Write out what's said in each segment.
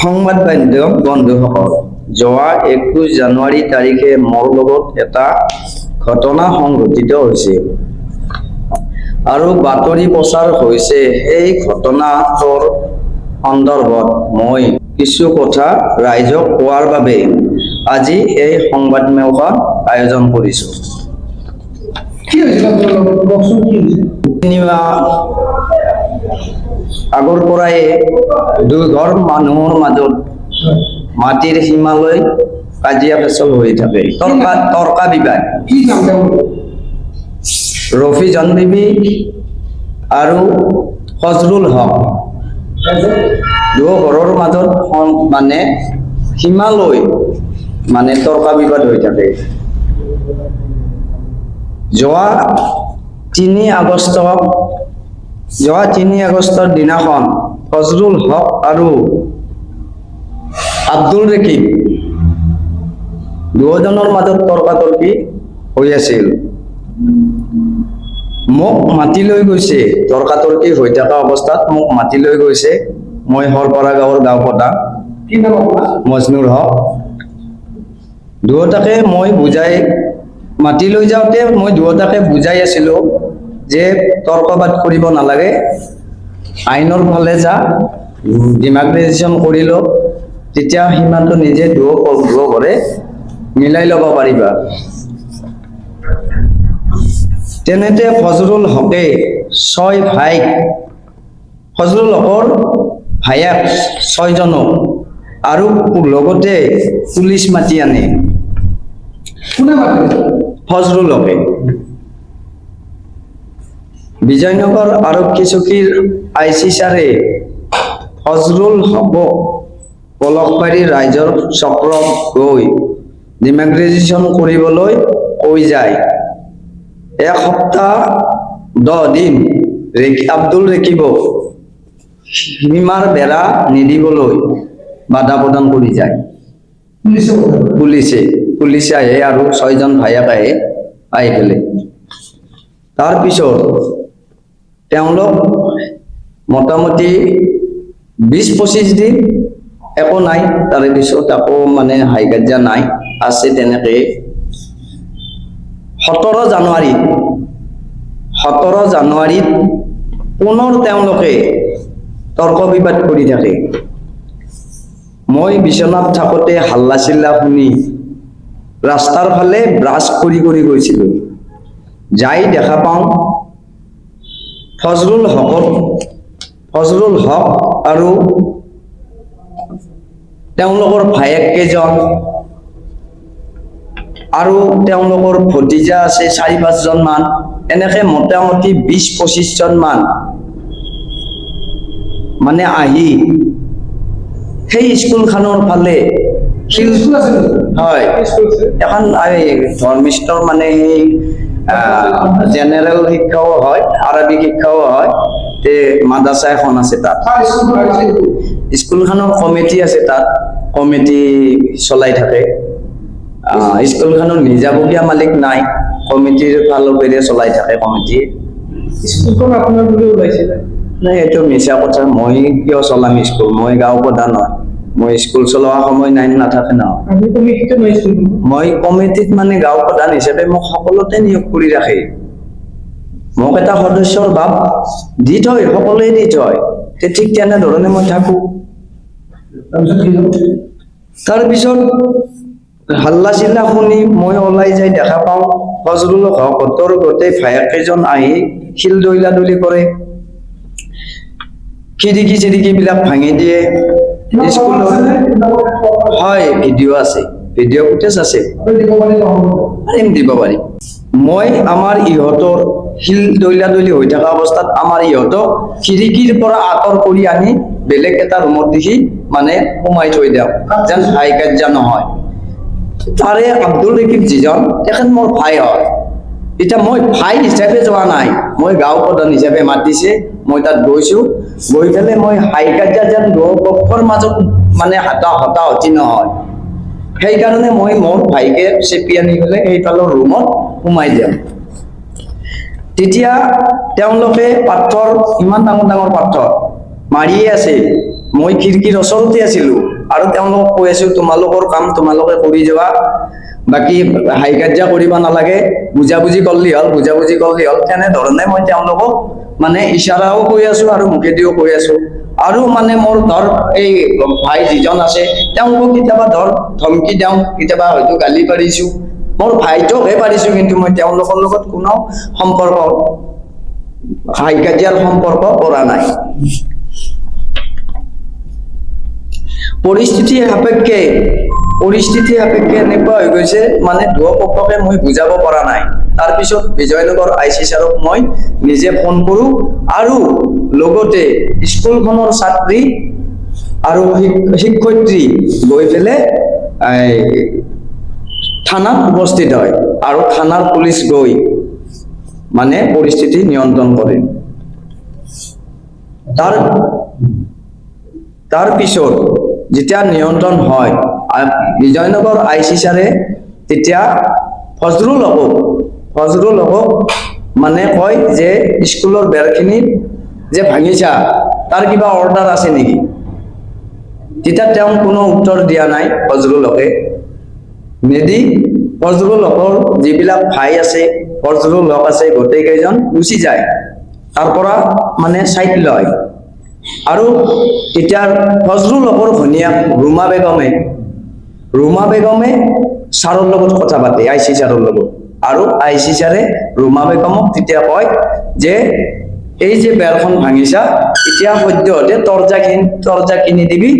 সংবাদ মাধ্যম বন্ধুসকল, যোৱা 21 জানুৱাৰী তাৰিখে মোৰ লগত এটা ঘটনা সংঘটিত হৈছিল আৰু বাতৰি প্ৰচাৰ হৈছে। এই ঘটনাটোৰ সন্দৰ্ভত মই কিছু কথা ৰাইজক কোৱাৰ বাবে আজি এই সংবাদমেলখন আয়োজন কৰিছোঁ। আগৰ পৰাই দুই ঘৰ মানুহৰ মাজত মাটিৰ সীমালৈ কাজিয়া পেচাল হৈ থাকে, তৰ্কা বিবাদ। ৰফিজন বিবি আৰু ফজলুল হক দুয়ো ঘৰৰ মাজত মানে সীমালৈ মানে তৰ্কা বিবাদ হৈ থাকে। যোৱা 3 আগষ্টৰ দিনাখন ফজলুল হক আৰু আব্দুল ৰেকিব দুজনৰ মাজত তৰ্কাতৰ্কি হৈ আছিল। মোক মাতি লৈ গৈছে, তৰ্কাতৰ্কি হৈ থকা অৱস্থাত মোক মাতি লৈ গৈছে। মই হৰপাৰা গাঁৱৰ গাঁও প্ৰধান মজনুৰ হক। দুয়োটাকে মই মাতি লৈ যাওঁতে মই দুয়োটাকে বুজাই আছিলোঁ যে তৰ্কবাদ কৰিব নালাগে, আইনৰ ফালে যা, ডিমাৰ্কেশ্যন কৰি ল, তেতিয়া সীমাটো নিজে দুয়ো ঘৰে মিলাই ল'ব পাৰিবা। তেনেতে ফজলুল হকে 6 ভাইক, ফজলুল হকৰ ভায়েক 6জনক আৰু লগতে পুলিচ মাতি আনে। ফজলুল হকে বিজয়নগৰ আৰক্ষী চকীৰ আইচি ছাৰে ফজলুল হকক পলসবাৰী ৰাইজৰ চক্ৰত গৈ ডিমাৰ্কেশ্যন কৰিবলৈ কৈ যায়। 1 সপ্তাহ 10 দিন আব্দুল ৰেকিবক সীমাৰ বেৰা নিদিবলৈ বাধা প্ৰদান কৰি যায়। পুলিচে আহে আৰু 6জন ভাইক আহি পেলাই তাৰপিছত তেওঁলোক মোটামুটি 20-25 দিন একো নাই, তাৰে পিছত আকৌ মানে হাই কাজিয়া নাই, আছে তেনেকৈ। 17 জানুৱাৰীত পুনৰ তেওঁলোকে তৰ্ক বিবাদ কৰি থাকে। মই বিচনাত থাকোঁতে হাল্লা চিল্লা শুনি ৰাস্তাৰ ফালে ব্ৰাছ কৰি গৈছিলোঁ। যাই দেখা পাওঁ ফজলুল হক আৰু তেওঁলোকৰ ভায়েক কেইজন আৰু তেওঁলোকৰ ভতিজা আছে 4-5জন মান, এনেকে মোটামুটি 20-25 জন মান মানে আহি সেই স্কুলখনৰ ফালে হয়, এখন ধৰ্মিষ্ঠৰ মানে সেই জেনেৰেল শিক্ষাও হয়, আৰবিক শিক্ষাও হয়, মাদ্ৰাছা এখন আছে তাত। স্কুলখনৰ কমিটি আছে, তাত কমিটি চলাই থাকে। স্কুলখনৰ নিজাববীয়া মালিক নাই, কমিটিৰ ফালৰ পৰা চলাই থাকে কমিটি। স্কুলখন আপোনাৰ বুলি ওলাইছিল নাই? এইটো মিছা কথা। মই কিয় চলাম স্কুল? মই গাঁও প্ৰধান হয়, মই স্কুল চলোৱা সময় নাথাকে ন। মই কমিটিত মানে গাঁও প্ৰধান হিচাপে মোক সকলোতে নিয়োগ কৰি ৰাখে। মোক এটা সদস্যৰ ভাৱ দি থয়, সকলোৱে দি থয়, ঠিক তেনেধৰণে মই থাকো। তাৰপিছত হাল্লা চিল্লা শুনি মই ওলাই যাই দেখা পাওঁ ফজলুল হকৰ গোটেই ভায়েক কেইজন আহি শিল দৈলাদলি কৰে, খিৰিকী বিলাক ভাঙি দিয়ে। স্কুলৰ হয়, ভিডিঅ' আছে, ভিডিঅ' ফুটেজ আছে, দিব পাৰিম। মই আমাৰ ইহঁতৰ শিল দৈলাদলি হৈ থকা অৱস্থাত আমাৰ ইহঁতক খিৰিকীৰ পৰা আঁতৰ কৰি আনি বেলেগ এটা ৰুমত দেখি মানে সোমাই থৈ দিওঁ যেন হাই কাজিয়া নহয়। তাৰে আব্দুল ৰেকিব যিজন, তেখেত মোৰ ভাই হয়। এতিয়া মই ভাই হিচাপে যোৱা নাই, মই গাঁও প্ৰধান হিচাপে মাতিছে, মই তাত গৈছোঁ। গৈ পেলাই মই হাই কাজিয়া যেন দুয়োপক্ষৰ মাজত মানে হতাহতি নহয়, সেইকাৰণে মই মোৰ ভাইকে চেপি আনি পেলাই সেইফালৰ ৰুমত সোমাই দিওঁ। তেতিয়া তেওঁলোকে পাথৰ, ইমান ডাঙৰ ডাঙৰ পাথৰ মাৰিয়ে আছে, মই খিৰিকীৰ ওচৰতে আছিলোঁ। আৰু তেওঁলোকক কৈ আছো তোমালোকৰ কাম তোমালোকে কৰি যাবা, বাকী হাই কাজিয়া কৰিব নালাগে, বুজাবুজি কৰিলে হ'ল তেনেধৰণে মই তেওঁলোকক মানে ইশাৰাও কৈ আছো আৰু মুখেদিও কৈ আছো। আৰু মানে মোৰ ধৰ এই ভাই যিজন আছে তেওঁলোকক কেতিয়াবা ধৰ ধমকি দিওঁ, কেতিয়াবা হয়তো গালি পাৰিছো, মোৰ ভাইটোকহে পাৰিছো, কিন্তু মই তেওঁলোকৰ লগত কোনো সম্পৰ্ক হাই কাজিয়াৰ সম্পৰ্ক কৰা নাই। পৰিস্থিতি সাপেক্ষে এনেকুৱা হৈ গৈছে মানে দুয়োপক্ষকে মই বুজাব পৰা নাই। তাৰপিছত বিজয়নগৰ IC ছাৰক মই নিজে ফোন কৰো আৰু লগতে স্কুলখনৰ ছাত্ৰী আৰু শিক্ষয়িত্ৰী গৈ পেলাই থানাত উপস্থিত হয় আৰু থানাৰ পুলিচ গৈ মানে পৰিস্থিতি নিয়ন্ত্ৰণ কৰে। তাৰ পিছত যেতিয়া নিয়ন্ত্ৰণ হয়, বিজয়নগৰ IC ছাৰে তেতিয়া ফজৰুল হকক মানে কয় যে স্কুলৰ বেৰখিনি যে ভাঙিছা তাৰ কিবা অৰ্ডাৰ আছে নেকি? তেতিয়া তেওঁ কোনো উত্তৰ দিয়া নাই ফজৰুল হকে। নিদি ফজৰুল হকৰ যিবিলাক ভাই আছে, ফজৰুল হক আছে, গোটেই কেইজন গুচি যায়, তাৰ পৰা মানে চাইড লয়। আৰু তেতিয়া ফজৰুল হকৰ ভনীয়েক ৰুমা বেগমে ছাৰৰ লগত কথা পাতে, IC ছাৰৰ লগত, আৰু IC ছাৰে ৰুমা বেগমক তেতিয়া কয় যে এই যে বেৰখন ভাঙিছা এতিয়া সদ্যহতে তৰ্জা কিনি দিবি,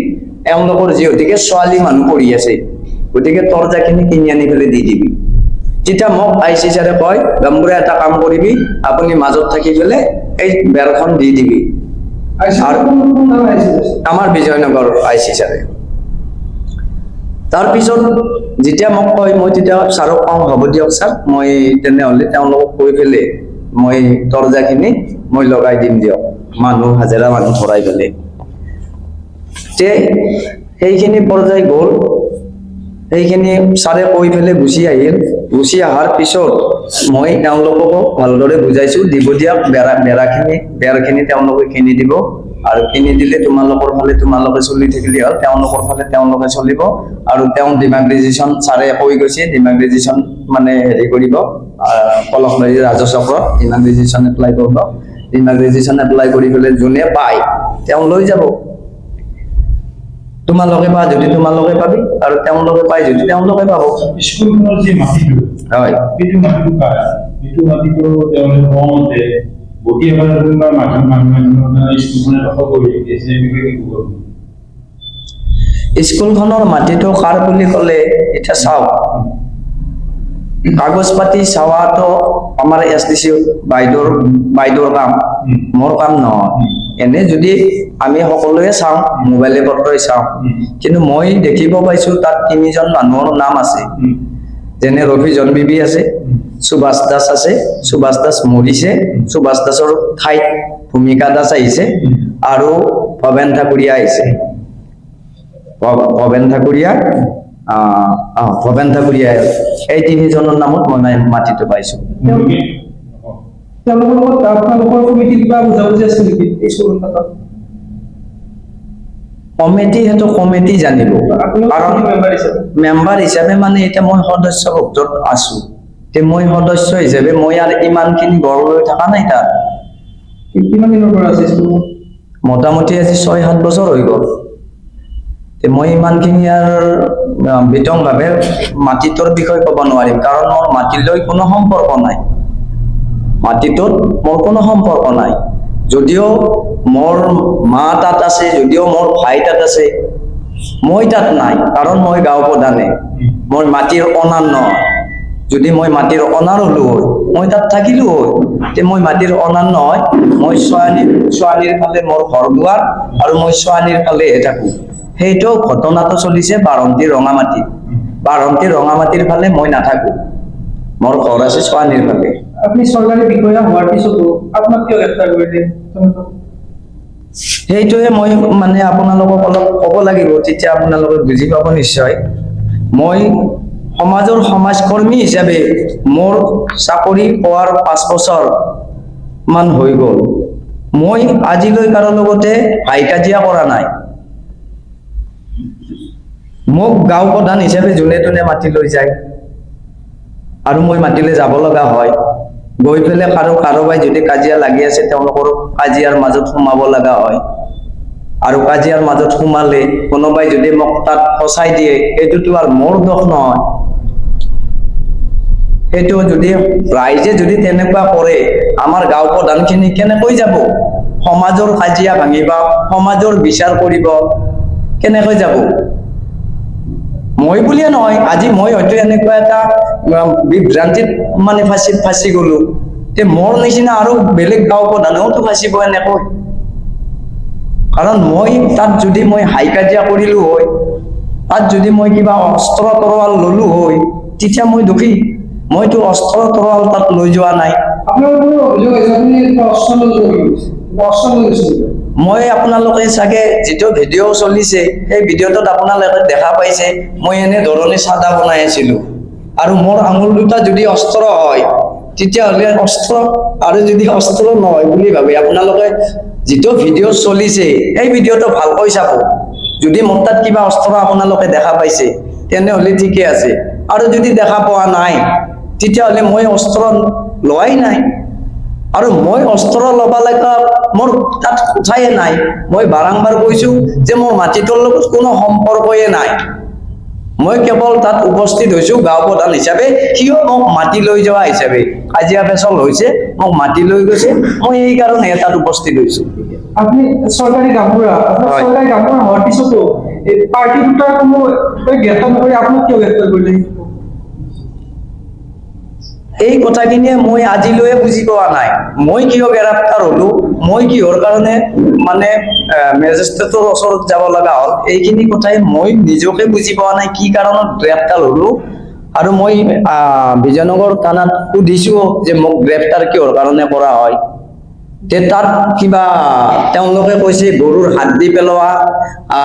এওঁলোকৰ যিহেতুকে ছোৱালী মানুহ পঢ়ি আছে, গতিকে তৰ্জাখিনি কিনি আনি পেলাই দি দিবি। তেতিয়া মোক IC ছাৰে কয় গাম্বুৰা এটা কাম কৰিবি, আপুনি মাজত থাকি পেলাই এই বেৰখন দি দিবি। আমাৰ বিজয়নগৰ IC ছাৰে। তাৰপিছত যেতিয়া মোক কয়, মই তেতিয়া ছাৰক কওঁ হ'ব দিয়ক ছাৰ, মই তেনেহ'লে তেওঁলোকক কৈ পেলাই মই তৰ্জাখিনি মই লগাই দিম দিয়ক, হাজিৰা মানুহ ভৰাই পেলাই। সেইখিনি পৰ্যায় গ'ল, সেইখিনি ছাৰে কৈ পেলাই গুচি আহিল। গুচি অহাৰ পিছত মই তেওঁলোককো ভালদৰে বুজাইছো, দিব দিয়ক বেৰখিনি তেওঁলোকে কিনি দিব, আৰু কিনি দিলে তোমালোকৰ ফালে তোমালোকে চলি থাকিলে হ'ল, তেওঁলোকৰ ফালে তেওঁলোকে চলিব। আৰু তেওঁ ডিমাগ্ৰেজেশ্যন ছাৰে কৈ গৈছে, ডিমাগ্ৰেজেশ্যন মানে হেৰি কৰিব, পলসবাৰী ৰাজচক্ৰ ডিমাগ্ৰেজেশ্যন এপ্লাই কৰিব, ডিমাগ্ৰেজেশ্যন এপ্লাই কৰি পেলাই যোনে পায় তেওঁ লৈ যাব। তোমালোকে পা যদি তোমালোকে পাবি, আৰু তেওঁলোকে পাই যদি তেওঁলোকে পাব। স্কুলখনৰ যে মাটিটো, হয়, সেইটো মাটিটো কাৰ? সেইটো মাটিটো তেওঁলোকে কওঁতে গোটেইবাৰ মানুহ স্কুলখনে দখল কৰি আছে, এই বিষয়ে কি ক'ব? স্কুলখনৰ মাটিটো কাৰ বুলি ক'লে এতিয়া চাওক, কাগজ পাতি চাৱাটো আমাৰ SDC বাইদেউৰ কাম, মোৰ কাম নহয়। এনে যদি আমি সকলোৱে চাওঁ, মোবাইলে পত্ৰই চাওঁ, কিন্তু মই দেখিব পাইছো তাত 3জন মানুহৰ নাম আছে, যেনে ৰফিজন বিবি আছে, সুভাষ দাস আছে, সুভাষ দাস মৰিছে, সুভাষ দাসৰ ঠাইত ভূমিকা দাস আহিছে, আৰু ভৱেন ঠাকুৰীয়া আহিছে। ভৱেন ঠাকুৰীয়া এই 3জনৰ নামত মই মাটিটো পাইছো। তেওঁলোকৰ লগত আপোনালোকৰ কমিটি কিবা বুজাবুজি আছে নেকি এই স্কুলখনত? কমিটি জানিব, কাৰণ মেম্বাৰ হিচাপে মানে এতিয়া মই সদস্যভুক্তত আছো, মই সদস্য হিচাপে মই আৰু ইমানখিনি গঢ় লৈ থকা নাই তাত। কিমান দিনৰ পৰা আছে স্কুলখন? মোটামুটি আজি 6-7 বছৰ হৈ গ'ল। মই ইমানখিনি আৰু বিতংভাৱে মাটিটোৰ বিষয়ে ক'ব নোৱাৰিম, কাৰণ মোৰ মাটিলৈ কোনো সম্পৰ্ক নাই, মাটিটোত মোৰ কোনো সম্পৰ্ক নাই। যদিও মোৰ মা তাত আছে, যদিও মোৰ ভাই তাত আছে, মই তাত নাই, কাৰণ মই গাঁও প্ৰধানে, মই মাটিৰ অনাৰ নহয়। যদি মই মাটিৰ অনাৰ হলো হয়, মই তাত থাকিলো হয়, মই মাটিৰ অনাৰ নহয়, মই ছোৱালীৰ ফালে মোৰ ঘৰ দুৱাৰ, আৰু মই ছোৱালীৰ ফালেহে থাকো। সেইটো ঘটনাটো চলিছে বাৰন্তি ৰঙামাটিৰ ফালে মই নাথাকো, মোৰ ঘৰ আছে ছোৱালীৰ ফালে। আপুনি চৰকাৰী বিষয়া হোৱাৰ পিছতো আপোনাক কিয় গ্ৰেপ্তাৰ কৰিলে? সেইটোৱে মই মানে আপোনালোকক অলপ ক'ব লাগিব, তেতিয়া আপোনালোকে বুজি পাব নিশ্চয়। মই সমাজকৰ্মী হিচাপে মোৰ চাকৰি পোৱাৰ 5 বছৰ মান হৈ গ'ল, মই আজিলৈ কাৰো লগতে হাই কাজিয়া কৰা নাই। মোক গাঁও প্ৰধান হিচাপে যোনে তোনে মাতি লৈ যায় আৰু মই মাতিলে যাব লগা হয়। গৈ পেলাই কাৰোবাই যদি কাজিয়া লাগি আছে তেওঁলোকৰ কাজিয়াৰ মাজত সোমাব লগা হয়। আৰু কাজিয়াৰ মাজত সোমালে কোনোবাই যদি মোক তাত ফচাই দিয়ে এইটোতো আৰু মোৰ দোষ নহয়। সেইটো যদি ৰাইজে যদি তেনেকুৱা কৰে আমাৰ গাঁও প্ৰধানখিনি কেনেকৈ যাব? সমাজৰ কাজিয়া ভাঙিব, সমাজৰ বিচাৰ কৰিব, কেনেকৈ যাব? মই বুলিয়ে নহয়, আজি মই হয়তো এনেকুৱা এটা বিভ্ৰান্তিত মানে ফাঁচি গলো, তে মোৰ নিচিনা আৰু বেলেগ গাঁও প্ৰধানেওতো ফাঁচিব এনেকৈ। কাৰণ মই তাত যদি মই হাই কাজিয়া কৰিলো হয়, তাত যদি মই কিবা অস্ত্ৰ তৰোৱাল ললো হয়, তেতিয়া মই দুখী। মইতো অস্ত্ৰ তৰোৱাল তাত লৈ যোৱা নাই। আপোনাৰ কোনো অভিযোগ আছে আপুনি কিবা অস্ত্ৰ লৈ গৈছে? অস্ত্ৰ লৈ গৈছে? মই আপোনালোকে চাগে যিটো ভিডিঅ' চলিছে সেই ভিডিঅ'টোত আপোনালোকে দেখা পাইছে মই এনে ধৰণে চাদা বনাই আছিলো। আৰু মোৰ আঙুল দুটা যদি অস্ত্ৰ হয় তেতিয়াহ'লে অস্ত্ৰ, আৰু যদি অস্ত্ৰ নহয় বুলি ভাবে আপোনালোকে যিটো ভিডিঅ' চলিছে সেই ভিডিঅ'টো ভালকৈ চাব। যদি মোৰ তাত কিবা অস্ত্ৰ আপোনালোকে দেখা পাইছে তেনেহ'লে ঠিকে আছে, আৰু যদি দেখা পোৱা নাই তেতিয়াহ'লে মই অস্ত্ৰ লোৱাই নাই। আৰু মই অস্ত্ৰ ল'ব লগা মোৰ তাত কথাই নাই। মই বাৰম্বাৰ কৈছো যে মোৰ মাটিটোৰ লগত কোনো সম্পৰ্কই নাই। মই কেৱল তাত উপস্থিত হৈছো গাঁও প্ৰধান হিচাপে, কিয় মোক মাটি লৈ যোৱা হিচাপে। কাজিয়া পেচাল হৈছে, মোক মাটি লৈ গৈছে, মই এই কাৰণে তাত উপস্থিত হৈছো। আপনি সরকারি গামবুড়া, আপনার হয়। সরকারি গামবুড়া হওয়ার পিছতো এই পার্টি দুটা কোনো গ্রেফতার করে আপনার কেউ গ্রেফতার করলেন? এই কথাখিনিয়ে মই আজিলৈয়ে বুজি পোৱা নাই। মই কিয় গ্ৰেপ্তাৰ হলো, মই কিহৰ কাৰণে মানে মেজিষ্ট্ৰেটৰ ওচৰত যাব লগা হ'ল, এইখিনি কথাই মই নিজকে বুজি পোৱা নাই কি কাৰণত গ্ৰেপ্তাৰ হলো। আৰু মই বিজয়নগৰ থানাত সুধিছো যে মোক গ্ৰেপ্তাৰ কিহৰ কাৰণে কৰা হয়। তে তাত কিবা তেওঁলোকে কৈছে গৰুৰ হাত দি পেলোৱা,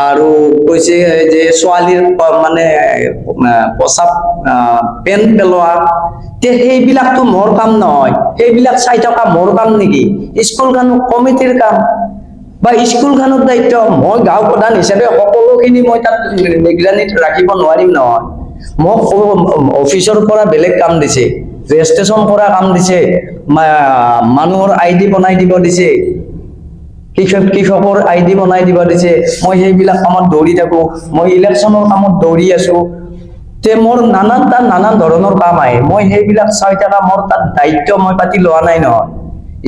আৰু কৈছে যে ছোৱালীৰ মানে প্ৰসাৱ পেন পেলোৱা। তে সেইবিলাকতো মোৰ কাম নহয়, সেইবিলাক চাই থকা মোৰ কাম নেকি? স্কুলখন কমিটিৰ কাম বা স্কুলখনৰ দায়িত্ব। মই গাঁও প্ৰধান হিচাপে সকলোখিনি মই তাত নিগৰানীত ৰাখিব নোৱাৰিম নহয়। মোক অফিচৰ পৰা বেলেগ কাম দিছে, ৰেজিষ্ট্ৰেশ্যন কৰা কাম দিছে, মানুহৰ ID বনাই দিব দিছে, কৃষকৰ ID বনাই দিব দিছে। মই সেইবিলাক কামত দৌৰি থাকো, মই ইলেকশ্যনৰ কামত দৌৰি আছো। তে মোৰ নানান ধৰণৰ কাম আহে, মই সেইবিলাক চাই থকা মোৰ তাত দায়িত্ব মই পাতি লোৱা নাই নহয়।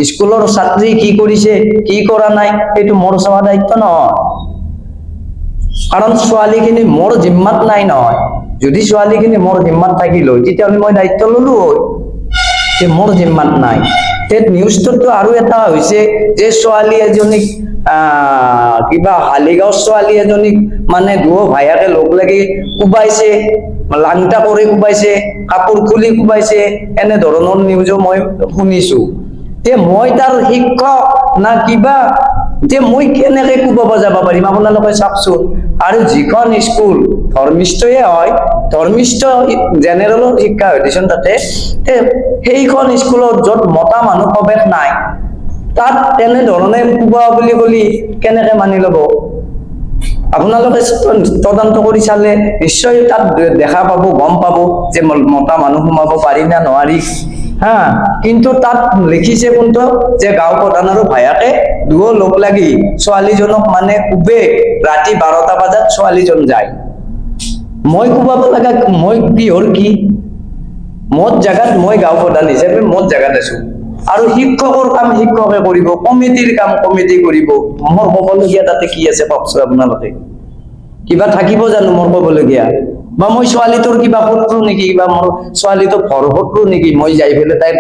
স্কুলৰ ছাত্ৰী কি কৰিছে কি কৰা নাই সেইটো মোৰ চোৱা দায়িত্ব নহয়, কাৰণ ছোৱালীখিনি মোৰ জিম্মাত নাই নহয়। যদি ছোৱালীখিনি মোৰ জিম্মাত থাকিল হয় তেতিয়াহ'লে মই দায়িত্ব ললো হয়, যে মোৰ জিম্মাত নাই। নিউজটোতো আৰু এটা হৈছে যে ছোৱালী এজনীক কিবা হালিগাঁৱৰ ছোৱালী এজনীক মানে দুয়ো ভায়েকে লগ লাগি কোবাইছে, লাংটা কৰি কোবাইছে, কাপোৰ খুলি কোবাইছে, এনে ধৰণৰ নিউজো মই শুনিছো। তে মই তাৰ শিক্ষক না কিবা, যে মই কেনেকে কোবাব যাব পাৰিম আপোনালোকে চাওকচোন। আৰু যিখন স্কুল ধৰ্মিষ্ঠয়ে হয়, ধৰ্মিষ্ঠ জেনেৰেলৰ শিক্ষা হয় দিচোন তাতে, সেইখন স্কুলত য'ত মতা মানুহ প্ৰৱেশ নাই তাত তেনেধৰণে কোবা বুলি কলি কেনেকে মানি ল'ব? আপোনালোকে তদন্ত কৰি চালে নিশ্চয় তাত দেখা পাব, গম পাব যে মতা মানুহ সোমাব পাৰি না নোৱাৰি। কিন্তু তাত লিখিছে কোনটো যে গাঁও প্ৰধান আৰু ভায়াকে দুয়ো লগ লাগি ছোৱালীজনক মানে কোবে, ৰাতি 12টা বজাত ছোৱালীজন যায়। মই কোবাব লগা মই কিহৰ কি? মোৰ জায়গাত মই গাঁও প্ৰধান হিচাপে মোৰ জায়গাত আছো, আৰু শিক্ষকৰ কাম শিক্ষকে কৰিব, কমিটিৰ কাম কমিটি কৰিব। মোৰ ক'বলগীয়া তাতে কি আছে কওকচোন আপোনালোকে? কিবা থাকিব জানো মোৰ ক'বলগীয়া? বা মই ছোৱালীটোৰ কিবা শত্ৰু নেকি, বা মোৰ ছোৱালীটো ভৰ শত্ৰু নেকি? মই যাই পেলাই তাইৰ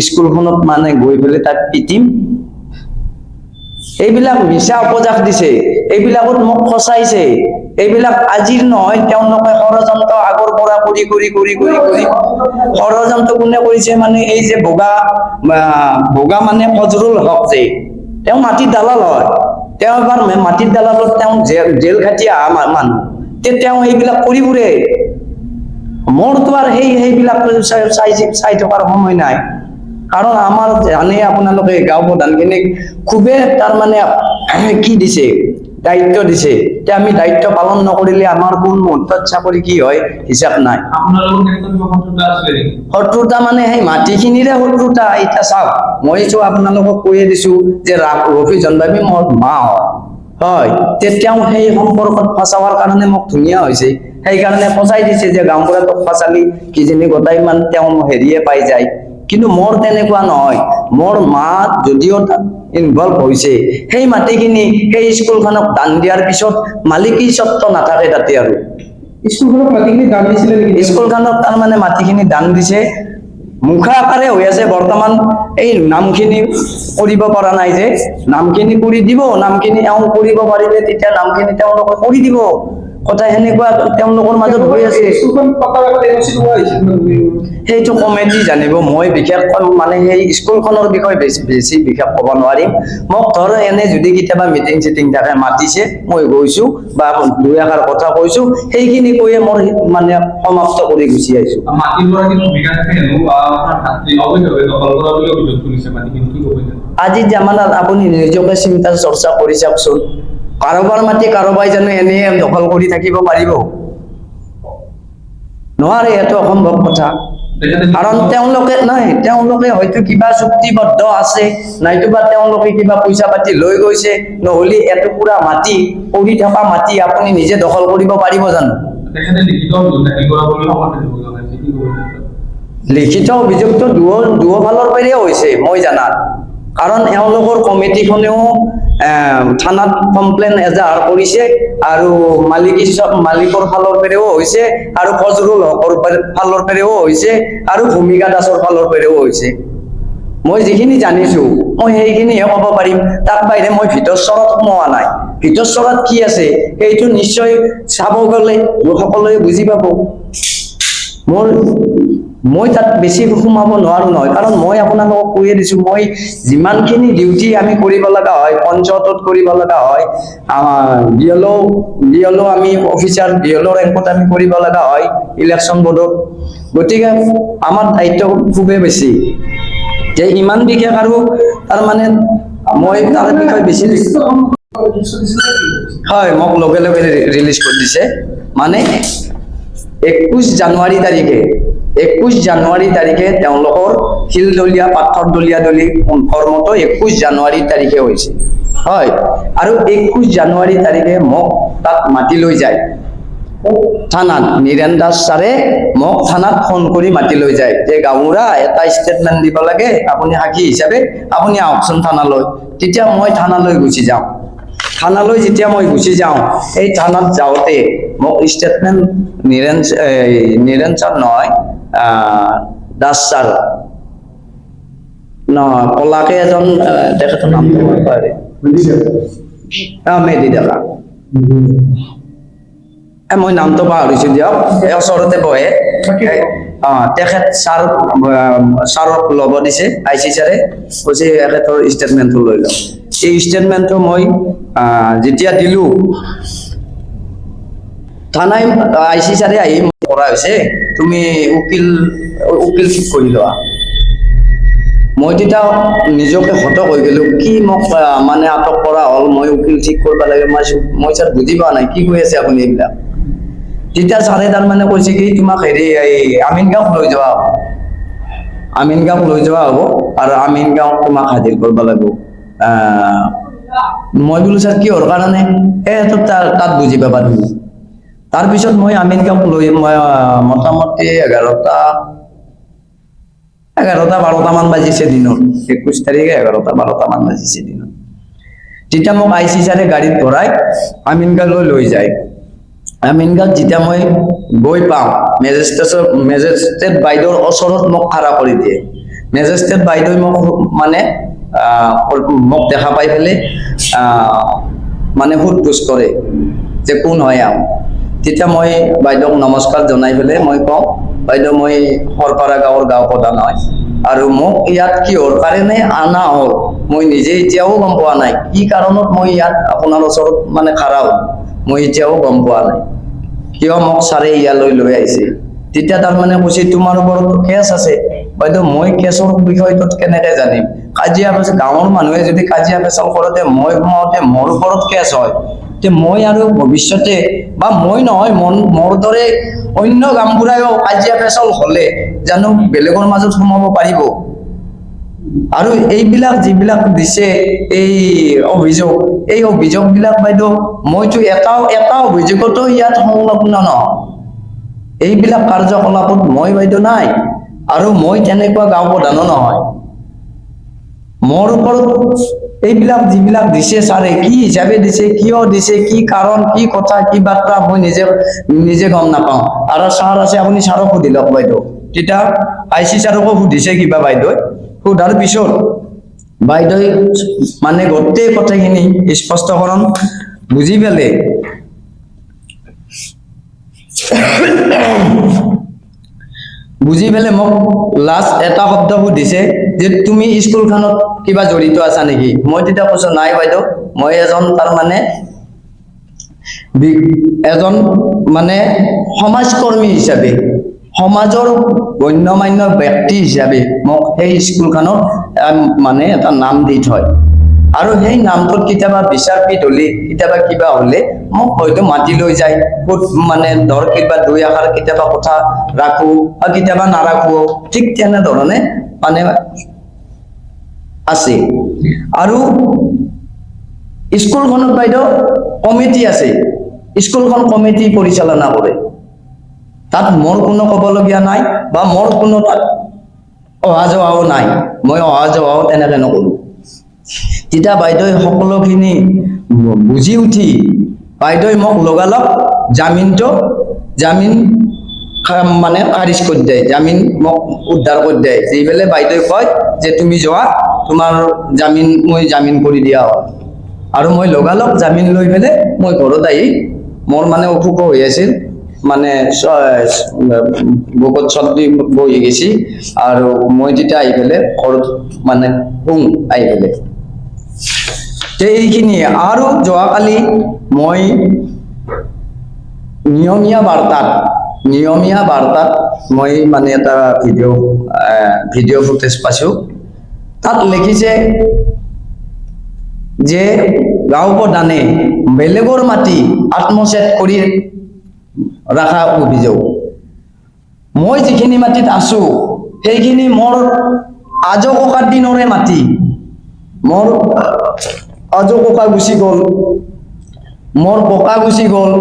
স্কুলখনত মানে গৈ পেলাই তাক পিটিম? এইবিলাক মিছা উপজাস দিছে, এইবিলাকত মোক ফচাইছে। এইবিলাক আজিৰ নহয়, তেওঁলোকে ষড়যন্ত্ৰ আগৰ পৰা কৰি ষড়যন্ত্ৰ কোনে কৰিছে মানে এই যে বগা মানে ফজৰুল হক যে, তেওঁ মাটিৰ দালাল হয়। তেওঁ এবাৰ মাটিৰ দালালত তেওঁ জেল খাটি অহা মানুহ, তেওঁ এইবিলাক কৰি ফুৰে। মোৰতো আৰু সেইবিলাক চাই থকাৰ সময় নাই। কাৰণ আমাৰ জানে আপোনালোকে গাঁও প্ৰধানখিনিক খুবেই তাৰ মানে কি দিছে, দায়িত্ব দিছে, তে আমি দায়িত্ব পালন নকৰিলে আমাৰ কোন মুহূৰ্তত চাকৰি কি হয় হিচাপ নাই। আপোনালোকৰ ক্ষেত্ৰত কিবা শত্ৰুতা আছিলে নেকি? শত্ৰুতা মানে সেই মাটিখিনিৰে শত্ৰুতা। এতিয়া চাওক, মইতো আপোনালোকক কৈয়ে দিছো যে ৰফি জনবাবী মোৰ মা হয়, তেওঁ সেই সম্পৰ্কত ফচাবৰ কাৰণে মোক ধুনীয়া হৈছে, সেইকাৰণে ফচাই দিছে যে গাঁওবুঢ়া তোক ফচালি কিজানি গোটাই মান তেওঁ হেৰিয়ে পাই যায়। কিন্তু মোৰ তেনেকুৱা নহয়, মোৰ মা যদিও তাত ইনভলভ হৈছে, সেই মাটিখিনি সেই স্কুলখনক দান দিয়াৰ পিছত মালিকী স্বত্ব নাথাকে তাতে আৰু। স্কুলখনক মাটিখিনি দান দিছিলে নেকি? স্কুলখনত তাৰমানে মাটিখিনি দান দিছে, মুখা আকাৰে হৈ আছে বৰ্তমান। এই নামখিনি কৰিব পৰা নাই যে, নামখিনি কৰি দিব, নামখিনি এওঁ কৰিব পাৰিলে তেতিয়া নামখিনি তেওঁলোকে কৰি দিব, কথা সেনেকুৱা তেওঁলোকৰ মাজত হৈ আছে। স্কুলখন পতাৰ আগত NOC লোৱা হৈছিল মানে? সেইটো কমিটি জানিব, মই বিশেষকৈ মানে সেই স্কুলখনৰ বিষয়ে বেছি বিশেষ ক'ব নোৱাৰিম। মোক ধৰ এনে যদি কেতিয়াবা মিটিং চিটিং থাকে মাতিছে, মই গৈছো বা দুই এষাৰ কথা কৈছো, সেইখিনি কৈয়ে মোৰ মানে সমাপ্ত কৰি গুচি আহিছো। মাটিৰ পৰা কিন্তু ভূমিকা থাকে হেনো, আপোনাৰ ভাতৃ অবৈধভাৱে দখল কৰা বুলি অভিযোগ কৰিছে মাটিখিনি, কি ক'ব এতিয়া? আজিৰ জামানাত আপুনি নিজকে চিন্তা চৰ্চা কৰি চাওকচোন, কাৰোবাৰ মাটি কাৰোবাই জানো এনে দখল কৰি থাকিব পাৰিব? নোৱাৰে, এইটো অসম্ভৱ কথা। কাৰণ তেওঁলোকে হয়তো কিবা চুক্তিবদ্ধ আছে, নাইতোবা তেওঁলোকে কিবা পইচা পাতি লৈ গৈছে, নহলে এটুকুৰা মাটি পৰি থকা মাটি আপুনি নিজে দখল কৰিব পাৰিব জানো? তেখেতে লিখিত অভিযোগ দাখিল কৰা বুলি সমাজে জনাইছে, কি ক'ব এতিয়া? লিখিত অভিযোগটো দুয়োফালৰ পৰাই হৈছে মই জানাত, কাৰণ এওঁলোকৰ কমিটিখনেও থানাত কমপ্লেইন এজাহাৰ কৰিছে, আৰু মালিকৰ ফালৰ পৰাও হৈছে, আৰু ফজলুল হকৰ ফালৰ পৰাও হৈছে, আৰু ভূমিকা দাসৰ ফালৰ পৰাও হৈছে। মই যিখিনি জানিছো মই সেইখিনিহে ক'ব পাৰিম, তাক বাহিৰে মই ভিতৰচৰত সোমোৱা নাই। ভিতৰচৰত কি আছে সেইটো নিশ্চয় চাব গ'লে সকলোৱে বুজি পাব। মই তাত বেছি সোমাব নোৱাৰো নহয়, কাৰণ মই আপোনালোকক কৈয়ে দিছো, মই যিমানখিনি ডিউটি আমি কৰিব লগা হয়, পঞ্চায়তত কৰিব লগা হয়, বিএলও আমি অফিচাৰ বিএলও ৰেংকত আমি কৰিব লগা হয় ইলেকশ্যন বোৰ্ডত, গতিকে আমাৰ দায়িত্ব খুবেই বেছি। যে ইমান বিশেষ আৰু তাৰমানে মই তাৰ বিষয়ে বেছি হয়, মোক লগে লগে ৰিলিজ কৰি দিছে। মানে 21 জানুৱাৰী তাৰিখে তেওঁলোকৰ শিলদলীয়া পাথৰদলীয়া দলি ফৰ্মটো 21 জানুৱাৰী তাৰিখে হৈছে, হয়। আৰু 21 জানুৱাৰী তাৰিখে মোক তাত মাতি লৈ যায় থানাত, নীৰেণ দাস ছাৰে মোক থানাত ফোন কৰি মাতি লৈ যায় যে গাঁওবুঢ়া এটা ষ্টেটমেণ্ট দিব লাগে, আপুনি সাক্ষী হিচাপে আপুনি আহকচোন থানালৈ। তেতিয়া মই থানালৈ গুচি যাওঁ। থানালৈ যেতিয়া মই গুচি যাওঁ, এই থানাত যাওঁতে মোক ষ্টেটমেণ্ট নীৰেণ ছাৰ নহয়, দাস ছাৰ নহয়, কলাকে এজন তেখেতৰ নামটো মই পাহৰি, মেধি ডেকা, মই নামটো পাহৰিছো দিয়ক, ওচৰতে বহে। তেখেত ছাৰক ল'ব দিছে, IC ছাৰে কৈছে এখেতৰ ষ্টেটমেণ্টটো লৈ লওক। এই ষ্টেটমেণ্টটো মই যেতিয়া দিলো, থানাই IC ছাৰে আহি কৰা হৈছে, তুমি উকিল ঠিক কৰি লোৱা। মই তেতিয়া নিজকে হতক হৈ গলো, কি মোক মানে আটক কৰা হ'ল, মই উকিল ঠিক কৰিব লাগে, মই ছাৰ বুজি পোৱা নাই কি কৈ আছে আপুনি এইবিলাক। তেতিয়া ছাৰে তাৰমানে কৈছে কি তোমাক হেৰি আমিনগাঁৱত লৈ যোৱা হ'ব, আৰু আমিনগাঁৱত তোমাক হাজিৰ কৰিব লাগিব। মই বোলো ছাৰ কিহৰ কাৰণে? তাত বুজি পাবা তুমি। তাৰপিছত মই আমিনগাঁৱত লৈ মোটামুটি 11টা 12টা মান বাজিছে দিনত, 21 তাৰিখে 11টা 12টা মান বাজিছে দিনত। তেতিয়া মোক IC ছাৰে গাড়ীত ভৰাই আমিনগাঁৱলৈ লৈ যায়। আমিনগাঁৱত যেতিয়া মই গৈ পাওঁ, মেজিষ্ট্ৰেট বাইদেউৰ ওচৰত মোক খাৰা কৰি দিয়ে। মেজিষ্ট্ৰেট বাইদেউ মোক দেখা পাই পেলাই মানে সোধ-পোছ কৰে যে কোন হয় আও। তেতিয়া মই বাইদেউক নমস্কাৰ জনাই পেলাই মই কওঁ, বাইদেউ মই সৰপাৰা গাঁৱৰ গাঁও প্ৰধান হয়, আৰু মোক ইয়াত কিহৰ কাৰণে অনা হ'ল মই নিজে এতিয়াও গম পোৱা নাই, কি কাৰণত মই ইয়াত আপোনাৰ ওচৰত মানে খাৰা হ'ল মই এতিয়াও গম পোৱা নাই, কিয় মোক ছাৰে ইয়ালৈ লৈ আহিছে। তেতিয়া তাৰমানে কৈছে তোমাৰ ওপৰত কেছ আছে। বাইদেউ মই কেছৰ বিষয়টোত কেনেকে জানিম? কাজিয়া পেচাল, গাঁৱৰ মানুহে যদি কাজিয়া পেচাল কৰোঁতে মই সোমাওঁতে মোৰ ওপৰত কেছ হয়, তে মই আৰু ভৱিষ্যতে বা মই নহয় মোৰ দৰে অন্য গামবুঢ়াইও কাজিয়া পেচাল হ'লে জানো বেলেগৰ মাজত সোমাব পাৰিব? আৰু এইবিলাক যিবিলাক দিছে এই অভিযোগবিলাক বাইদেউ মইতো এটা অভিযোগতো ইয়াত সংলগ্ন নহয়। এইবিলাক কাৰ্যকলাপত মই বাইদেউ নাই, আৰু মই তেনেকুৱা গাঁও প্ৰধানো নহয়। মোৰ ওপৰত এইবিলাক যিবিলাক দিছে ছাৰে, কি হিচাপে দিছে, কিয় দিছে, কি কাৰণ, কি কথা, কি বাৰ্তা, মই নিজে গম নাপাওঁ। আৰু ছাৰ আছে, আপুনি ছাৰক সুধি লওক বাইদেউ। তেতিয়া IC ছাৰকো সুধিছে কিবা বাইদেউ, সোধাৰ পিছত বাইদেৱে মানে গোটেই কথাখিনি স্পষ্টকৰণ বুজি পেলে মোক লাষ্ট এটা শব্দ সুধিছে যে তুমি স্কুলখনত কিবা জড়িত আছা নেকি? মই তেতিয়া কৈছো নাই বাইদেউ, মই এজন মানে সমাজকৰ্মী হিচাপে, সমাজৰ গণ্যমান্য ব্যক্তি হিচাপে মোক সেই স্কুলখনত মানে এটা নাম দি থয়। আৰু সেই নামটোত কেতিয়াবা বিচাৰপীঠ হলে, কেতিয়াবা কিবা হলে মোক হয়তো মাতি লৈ যায়, মানে ধৰ কিবা দুই এষাৰ কেতিয়াবা কথা ৰাখো বা কেতিয়াবা নাৰাখো, ঠিক তেনেধৰণে মানে আছে। আৰু স্কুলখনত বাইদেউ কমিটি আছে, স্কুলখন কমিটি পৰিচালনা কৰে। তাত মোৰ কোনো ক'বলগীয়া নাই বা মোৰ কোনো তাত অহা যোৱাও নাই, মই অহা যোৱাও তেনেকে নকৰো। তেতিয়া বাইদেৱে সকলোখিনি বুজি উঠি বাইদেৱে মোক লগালগ জামিন মানে খাৰিজ কৰি দিয়ে, জামিন মোক উদ্ধাৰ কৰি দিয়ে। যিবেলে বাইদেৱে কয় যে তুমি যোৱা, তোমাৰ মই জামিন কৰি দিয়া হয়। আৰু মই লগালগ জামিন লৈ পেলাই মই ঘৰত আহি, মোৰ মানে অসুখ হৈ আছিল, মানে বুকত চৰ্দি বহি গৈছি, আৰু মই তেতিয়া আহি পেলাই ঘৰত মানে আহি পেলাই এইখিনিয়ে। আৰু যোৱাকালি মই নিয়মীয়া বাৰ্তাত মই মানে এটা ভিডিঅ' ফুটেজ পাইছো। তাত লিখিছে যে গাঁও প্ৰধানে বেলেগৰ মাটি আত্মসাৎ কৰি ৰখা অভিযোগ। মই যিখিনি মাটিত আছো সেইখিনি মোৰ আজো ককাৰ দিনৰে মাটি। মোৰ আজো ককা গুচি গ'ল, মোৰ ককা গুচি গ'ল,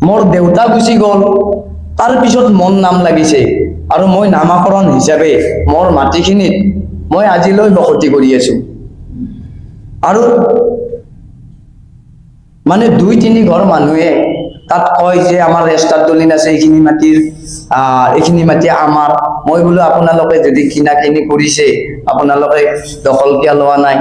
মোৰ দেউতা গুচি গ'ল, তাৰ পিছত মোৰ নাম লাগিছে। আৰু মই নামাকৰণ হিচাপে মোৰ মাটিখিনিত মই আজিলৈ বসতি কৰি আছো। আৰু মানে 2-3 ঘৰ মানুহে তাত কয় যে আমাৰ ৰেষ্টাৰ দলিল আছে, এইখিনি মাটি আমাৰ। মই বোলো আপোনালোকে যদি কিনি কৰিছে, আপোনালোকে দখল কিয় লোৱা নাই?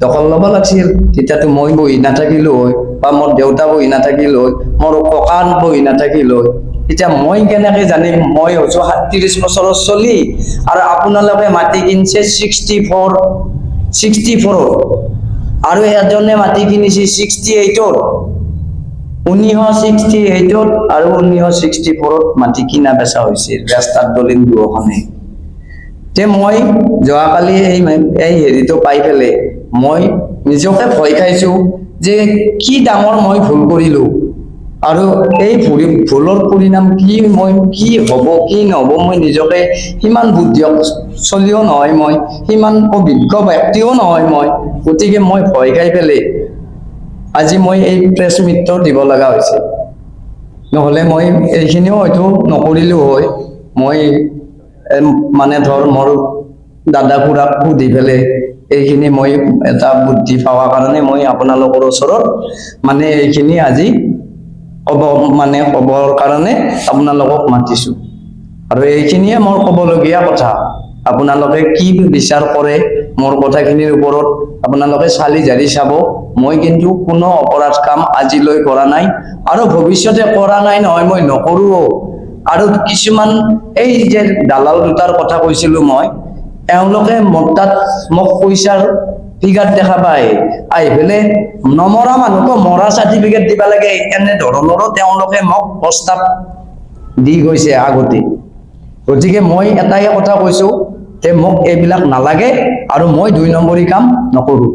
দখল ল'ব লাগিছিল, তেতিয়াতো মই বহি নাথাকিলো হয়, বা মোৰ দেউতা বহি নাথাকিল হয়, মোৰ ককা বহি নাথাকিল হয়। এতিয়া মই কেনেকে জানিম? মই হৈছো 37 বছৰৰ চলি, আৰু আপোনালোকে মাটি কিনছে 64, আৰু এজনে মাটি কিনিছে 68-ত, 1968-ত আৰু 1964-ত মাটি কিনা বেচা হৈছে ৰাস্তাৰ দলিল দুখনে। তে মই যোৱাকালি এই হেৰিটো পাই পেলাই মই নিজকে ভয় খাইছো যে কি ডাঙৰ মই ভুল কৰিলো, আৰু এই ভুলৰ পৰিণাম কি হ'ব কি নহ'ব মই নিজকে সিমান বুদ্ধি চলিও নহয়, মই সিমান অভিজ্ঞ ব্যক্তিও নহয় মই। গতিকে মই ভয় খাই পেলাই আজি মই এই প্ৰেছ মিটটো দিব লগা হৈছে। নহ'লে মই এইখিনিও হয়তো নকৰিলো হয়। মই মানে ধৰ মোৰ দাদা খুৰাক সুধি পেলাই এইখিনি মই এটা বুদ্ধি পাৱা কাৰণে মই আপোনালোকৰ ওচৰত মানে এইখিনি আজি ক'বৰ কাৰণে আপোনালোকক মাতিছো। আৰু এইখিনিয়ে মোৰ ক'বলগীয়া কথা। আপোনালোকে কি বিচাৰ কৰে মোৰ কথাখিনিৰ ওপৰত আপোনালোকে চালি জাৰি চাব। মই কিন্তু কোনো অপৰাধ কাম আজিলৈ কৰা নাই, আৰু ভৱিষ্যতে কৰা নাই নহয়, মই নকৰোঁ। আৰু কিছুমান এই যে দালাল দুটাৰ কথা কৈছিলো মই, এওঁলোকে মোৰ তাত মোক পইচাৰ ফিগাৰ দেখা পায়, আহি পেলাই নমৰা মানুহকো মৰা চাৰ্টিফিকেট দিব লাগে, এনেধৰণৰো তেওঁলোকে মোক প্ৰস্তাৱ দি গৈছে আগতে। গতিকে মই এটাই কথা কৈছো যে মোক এইবিলাক নালাগে, আৰু মই 2 নম্বৰী কাম নকৰো।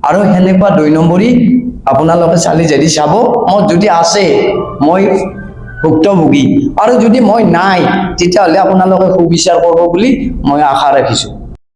আৰু সেনেকুৱা 2 নম্বৰী আপোনালোকে চালি জাৰি চাব, মোৰ যদি আছে মই ভুক্তভোগী, আৰু যদি মই নাই তেতিয়াহ'লে আপোনালোকে সুবিচাৰ কৰিব বুলি মই আশা ৰাখিছোঁ।